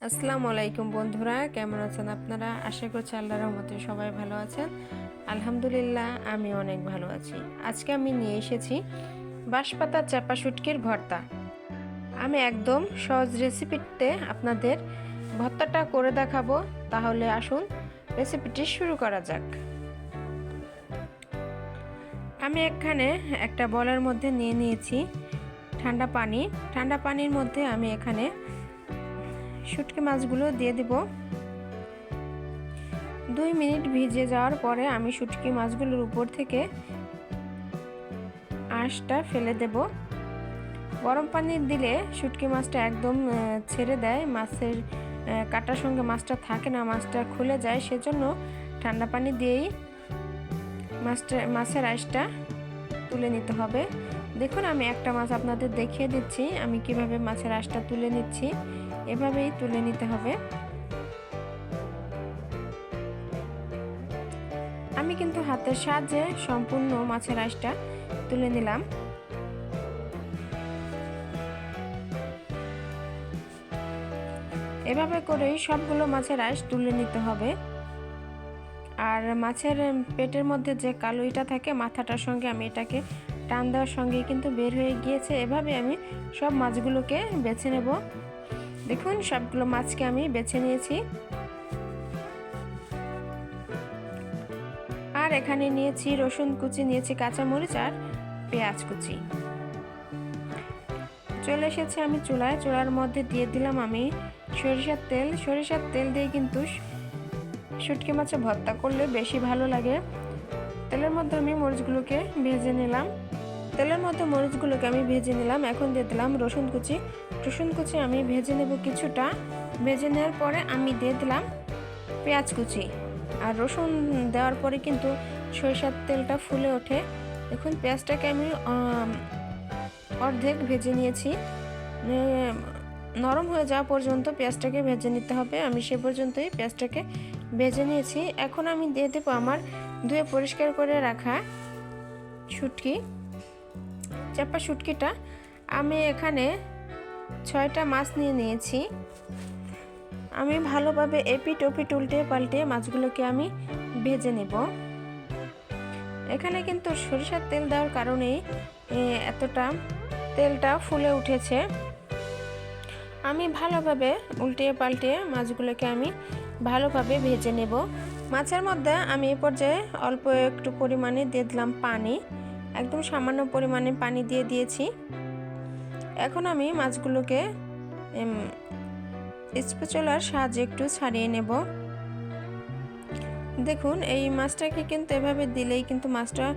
আসসালামু আলাইকুম বন্ধুরা, কেমন আছেন আপনারা? আশা করছি আল্লাহর রহমতে সবাই ভালো আছেন। আলহামদুলিল্লাহ, আমি অনেক ভালো আছি। আজকে আমি নিয়ে এসেছি বাঁশপাতা চাপা শুটকির ভর্তা। আমি একদম সহজ রেসিপিতে আপনাদের ভর্তাটা করে দেখাবো। তাহলে আসুন রেসিপিটি শুরু করা যাক। আমি এখানে একটা বলের মধ্যে নিয়ে নিয়েছি ঠান্ডা পানি। ঠান্ডা পানির মধ্যে আমি এখানে শুটকি মাছগুলো দিয়ে দেব। 2 মিনিট ভিজে যাওয়ার পরে আমি শুটকি মাছগুলোর উপর থেকে আঁশটা ফেলে দেব। গরম পানি দিলে শুটকি মাছটা একদম ছেড়ে দেয়, মাছের কাটার সঙ্গে মাছটা থাকে না, মাছটা খুলে যায়। সেজন্য ঠান্ডা পানি দিয়েই মাছের আঁশটা তুলে নিতে হবে। দেখুন, আমি একটা মাছ আপনাদের দেখিয়ে দিচ্ছি আমি কিভাবে মাছের আঁশটা তুলে নিচ্ছি। এভাবেই তুলে নিতে হবে। আমি কিন্তু হাতের সাহায্যে সম্পূর্ণ মাছের আঁশটা তুলে নিলাম। এভাবে করেই সবগুলো মাছের আঁশ তুলে নিতে হবে। আর মাছের পেটের মধ্যে যে কালো ইটা থাকে মাথাটার সঙ্গে আমি এটাকে টান দেওয়ার সঙ্গে কিন্তু বের হয়ে গিয়েছে। এভাবে আমি সব মাছগুলোকে বেছে নেব। দেখুন, সবগুলো মাছকে আমি বেছে নিয়েছি। আর এখানে নিয়েছি রসুন কুচি, নিয়েছি কাঁচামরিচ আর পেঁয়াজ কুচি। চলে এসেছি আমি চুলার মধ্যে দিয়ে দিলাম আমি সরিষার তেল দিয়ে কিন্তু শুটকি মাছের ভর্তা করলে বেশি ভালো লাগে। তেলের মধ্যে আমি মরিচগুলোকে ভেজে নিলাম। এখন দিয়ে দিলাম রসুন কুচি আমি ভেজে নেব কিছুটা। ভেজে নেওয়ার পরে আমি দিয়ে দিলাম পেঁয়াজ কুচি। আর রসুন দেওয়ার পরে কিন্তু সরিষার তেলটা ফুলে ওঠে। দেখুন, পেঁয়াজটাকে আমি অর্ধেক ভেজে নিয়েছি। নরম হয়ে যাওয়া পর্যন্ত পেঁয়াজটাকে ভেজে নিতে হবে। আমি সে পর্যন্তই পেঁয়াজটাকে ভেজে নিয়েছি। এখন আমি দিয়ে দেবো আমার ধুয়ে পরিষ্কার করে রাখা চাপা শুটকিটা। আমি এখানে 6টা মাছ নিয়ে নিয়েছি। আমি ভালোভাবে এপিট ওপিট উল্টে পাল্টে মাছগুলোকে আমি ভেজে নেব। এখানে কিন্তু সরিষার তেল দেওয়ার কারণে এতটা তেলটা ফুলে উঠেছে। আমি ভালোভাবে উল্টে পাল্টে মাছগুলোকে আমি ভালোভাবে ভেজে নেব। মাছের মধ্যে আমি এই পর্যায়ে অল্প একটু পরিমাণে দিয়ে দিলাম পানি। একদম সামান্য পরিমাণে পানি দিয়ে দিয়েছি। এখন আমি মাছগুলোকে স্প্যাচুলার সাহায্যে একটু ছাড়িয়ে নেব। দেখুন, এই মাছটাকে কিন্তু এভাবে দিলেই কিন্তু মাছটা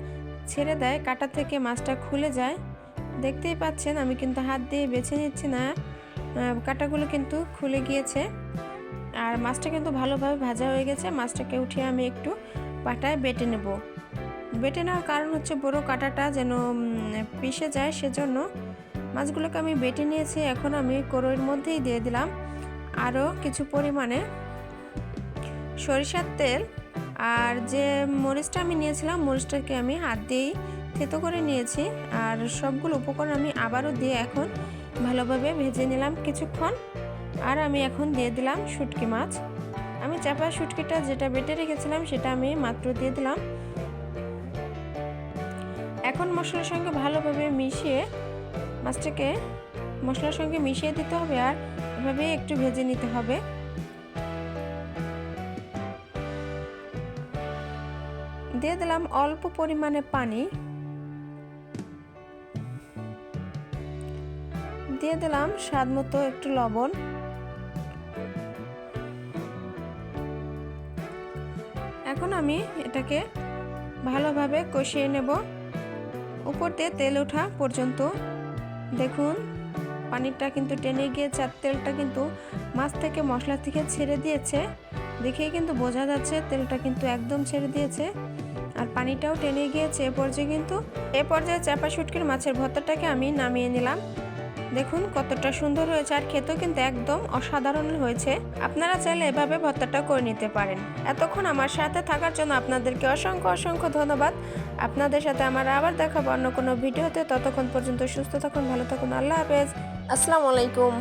ছেড়ে দেয়, কাটা থেকে মাছটা খুলে যায়। দেখতেই পাচ্ছেন, আমি কিন্তু হাত দিয়ে বেছে নিচ্ছি না, কাটাগুলো কিন্তু খুলে গিয়েছে। আর মাছটা কিন্তু ভালোভাবে ভাজা হয়ে গেছে। মাছটাকে উঠিয়ে আমি একটু পাটায় বেটে নেব। বেটে নেওয়ার কারণ হচ্ছে বড় কাটাটা যেন পিষে যায়, সেজন্য মাছগুলোকে আমি বেটে নিয়েছি। এখন আমি কড়াইয়ের মধ্যেই দিয়ে দিলাম আরও কিছু পরিমাণে সরিষার তেল। আর যে মরিচটা আমি নিয়েছিলাম, মরিচটাকে আমি হাত দিয়েই থেতো করে নিয়েছি। আর সবগুলো উপকরণ আমি আবারও দিয়ে এখন ভালোভাবে ভেজে নিলাম কিছুক্ষণ। আর আমি এখন দিয়ে দিলাম শুটকি মাছ। আমি চাপা শুটকিটা যেটা বেটে রেখেছিলাম সেটা আমি মাত্র দিয়ে দিলাম। এখন মশলার সঙ্গে ভালোভাবে মিশিয়ে মাছটাকে মশলার সঙ্গে মিশিয়ে দিতে হবে। আর এভাবে একটু ভেজে নিতে হবে। দিয়ে দিলাম অল্প পরিমাণে পানি, দিয়ে দিলাম স্বাদ মতো একটু লবণ। এখন আমি এটাকে ভালোভাবে কষিয়ে নেব উপর দিয়ে তেল ওঠা পর্যন্ত। দেখুন, পানিটা কিন্তু টেনে গিয়েছে আর তেলটা কিন্তু মাছ থেকে মশলা থেকে ছেড়ে দিয়েছে। দেখেই কিন্তু বোঝা যাচ্ছে তেলটা কিন্তু একদম ছেড়ে দিয়েছে আর পানিটাও টেনে গিয়েছে। এ পর্যায়ে চাপা শুটকির মাছের ভর্তাটাকে আমি নামিয়ে নিলাম। দেখুন কতটা সুন্দর হয়েছে, আর খেতেও কিন্তু একদম অসাধারণ হয়েছে। আপনারা চাইলে এভাবে ভর্তাটা করে নিতে পারেন। এতক্ষণ আমার সাথে থাকার জন্য আপনাদেরকে অসংখ্য ধন্যবাদ। আপনাদের সাথে আমার আবার দেখাবো অন্য কোনো ভিডিওতে। ততক্ষণ পর্যন্ত সুস্থ থাকুন, ভালো থাকুন। আল্লাহ হাফেজ। আসসালামু আলাইকুম।